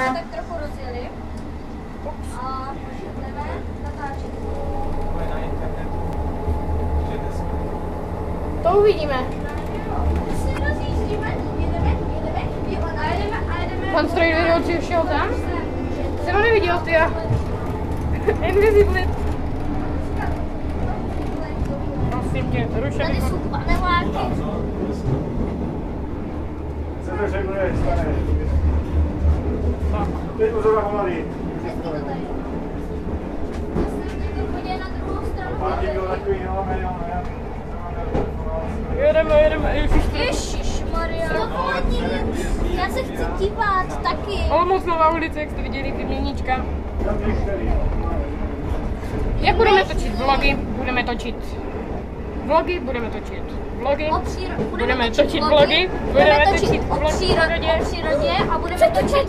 tak trochu rozjeli. A jdeme natáčet. To uvidíme. Se rozjíždíme, jedeme. Pan stroj vedoucí už šel tam? Jsem ho neviděl, ty já. Invisible. Prosím tě, rušený. Tady jsou paneláky. Co to řekne, stane? Teď už to pomalý. Jedeme, Ježišmarja. Já se chci dívat taky. Olomouc Nová ulice, jak jste viděli, Kryměníčka. Jak budeme točit vlogy? Budeme točit vlogy, budeme točit vlogy. Budeme točit vlogy, budeme točit o přírodě a budeme točit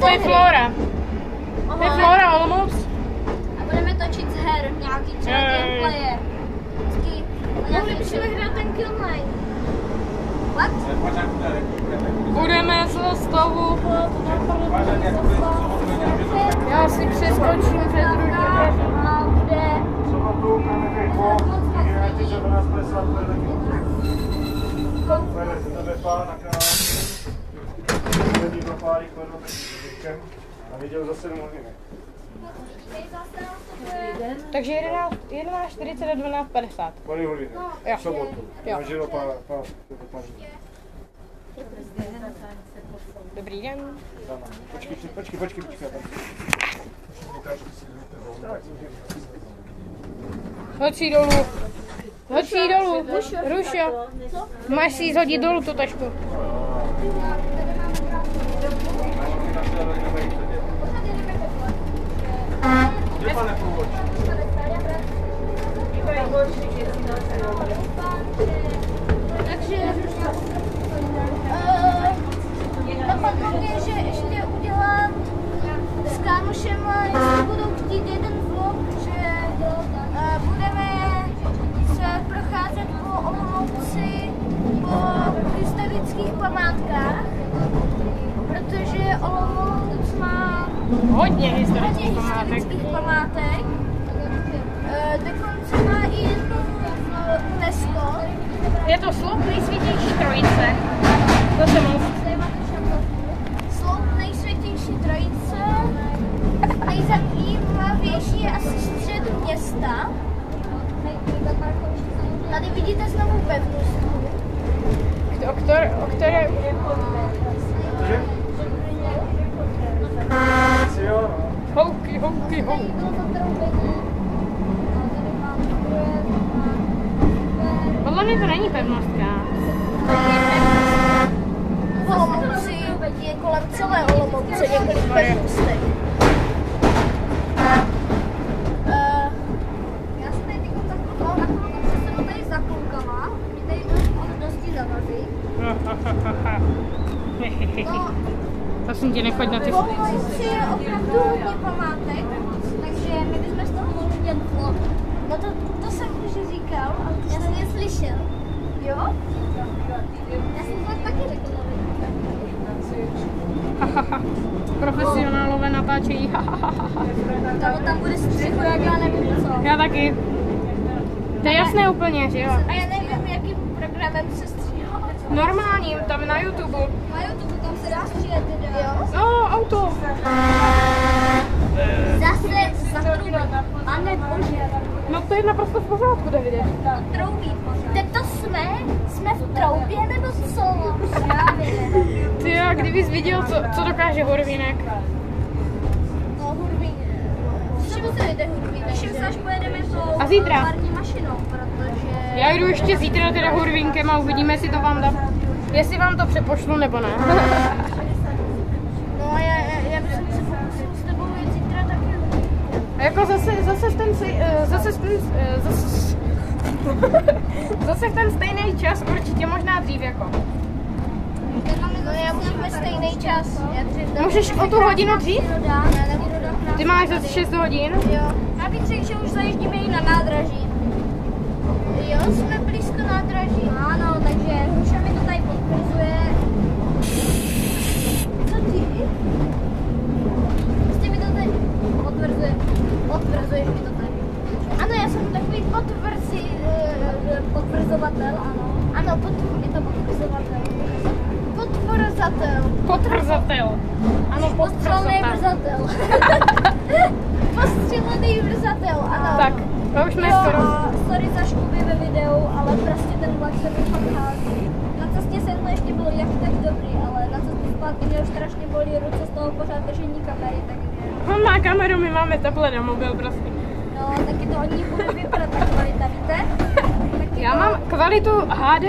to je Flora. To je Flora Olomouc. A budeme točit z her, nějaký třeba gameplaye. Mohli bychom hrát ten Killmine. What? Budeme ze stavu. Já si přeskočím před druhým. A bude... A viděl za 7 hodin. Takže 11:40 do 12:50. Kolik hodin? Jo. V sobotu. Jo. Manželo pár. Dobrý den. Počkej. Hoď si dolů. Rušo. Máš si zhodit dolů tu tašku. Takže napadlo mě, že ještě udělám s kámošem, jestli budou chtít jeden vlog, že budeme se procházet po Olomouci, po historických památkách, protože Olomouc má Hodně historických památek. Dokonce má i jednu v UNESCO. Je to sloup Nejsvětější trojice. To se moc. Sloup Nejsvětější trojice. Nejzajímavější je asi střed města. Tady vidíte znovu pevnost. O které... Houky. Podle mě to není pevnostka. V Olomouci je kolem celé Olomouce několik pevnostek. Já se tady přesunu tady za klukama. Mě tady dosti zavazí. Prosím tě, nechoď na ty... V Olomouci je opravdu hodně památek, takže my bychom z toho mohli dělat vlog. No to jsem už říkal, ale já jsem je slyšel. Jo? Já jsem to taky řekl. Profesionálové natáčejí. Tam bude střihu, jak já nevím co. Já taky. To je jasné úplně, že jo? A já nevím, jakým programem se stříhá. Normálním, tam na YouTube. Na YouTube tam se dá stříhat teda. Jo? No, auto. Zase zatrubí. A nebože. No to je naprosto v pořádku, Davide. Troubí. Teď to jsme v troubě nebo co? Ty jo, kdybys viděl, co dokáže Hurvínek. No, Hurvínek. Čemu se jde Hurvínek? Všem se až pojedeme tou A zítra? parní mašinou, protože... Já jdu ještě zítra teda Hurvínkem a uvidíme, jestli to vám dá. Jestli vám to přepošlu nebo ne. No já bych se pokusil s tebou jít zítra taky. A jako zase v ten stejný čas, určitě možná dřív jako. No já budu ve stejný čas. Můžeš o tu hodinu dřív? Ty máš zase 6 hodin? Jo. Já bych řekl, že už zajíždíme i na nádraží. Jo, jsme blízko nádraží. Ano, takže Hruša mi to tady potvrzuje. Co ty? Podprzatel. Ano, Postřelný podprzatel. brzatel. Postřelený brzatel, ano. Tak, to už jsme Jo, skoro. a sorry za škuby ve videu, ale prostě ten vlak se mi fakt hází. Na cestě jsem to ještě byl jak tak dobrý, ale na cestě zpátky mě už strašně bolí ruce z toho pořád držení kamery, takže... On má kameru, my máme takhle na mobil prostě. No, taky to od ní bude vypadat ta kvalita, víte? Taky Já to- mám kvalitu HD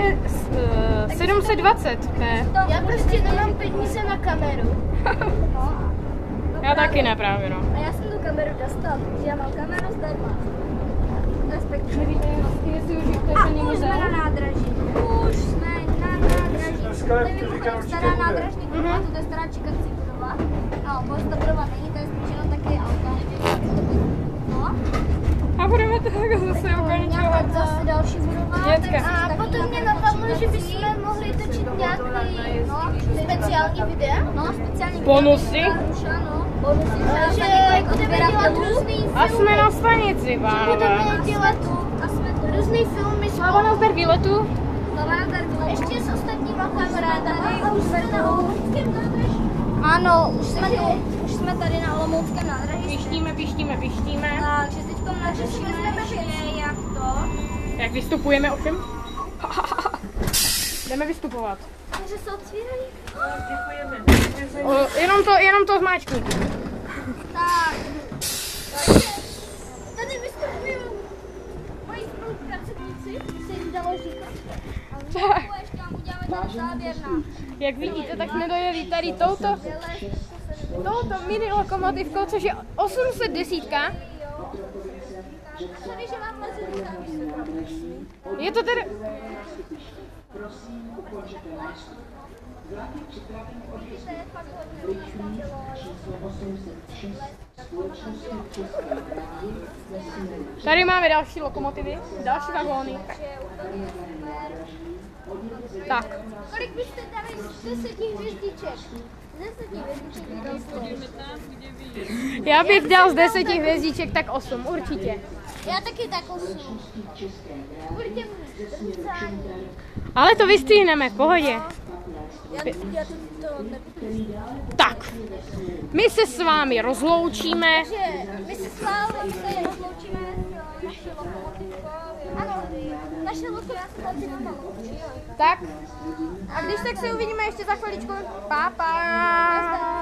720p. Já prostě nemám peníze na kameru. No, Já taky ne právě, no. a já jsem tu kameru dostal, protože já mám kameru zdarma. Respektive. Jestli už A už jsme na nádraží. Už jsme na nádraží. Dneska To je to říká mimochodem určitě stará bude. nádražní budova, to je stará čekací budova. No, moc ta budova není, to je spíš jenom taky auta. No, A budeme to jako zase nějaká ukončovat. zase další budova. Dětka. A potom mě napadlo, že bychom mohli točit nějaký speciální videa. No, speciální videa. Bonusy? No, bonusy. Že budeme dělat různý A jsme na stanici, pánové. budeme dělat různý filmy. Slava na zber výletu. Ještě s ostatníma kamarádami. A už jsme na Olomouckém nádraží. Ano, už jsme tady na Olomouckém nádraží. Pištíme. Takže teďko nařešíme ještě jak to. Jak vystupujeme ovšem? Jdeme vystupovat. Takže se otvírají. Jenom to zmáčkni. Tak. Takže tady vystupují moji spolupracovníci, se jim dalo říkat. A my ještě vám uděláme tady záběr na Jak vidíte, tak jsme dojeli tady touto mini lokomotivkou, což je 810. Sorry, že vám moc říkám, že se to Je to tedy... to je fakt hodně Tady máme další lokomotivy, další vagóny. Tak, Kolik byste dali z 10 hvězdiček? Z 10 hvězdiček já bych dal z 10 hvězdíček tak 8, určitě. Já taky tak 8. Kvůli těm zrcání. Ale to vystříhneme, v pohodě. Já to nebudu. Tak, my se s vámi rozloučíme. Takže my se s vámi rozloučíme s naší lokomotivkou. Ano, naše loko, já jsem tady na lokomotivě. Tak, a když tak se uvidíme ještě za chviličku. Pa, pa.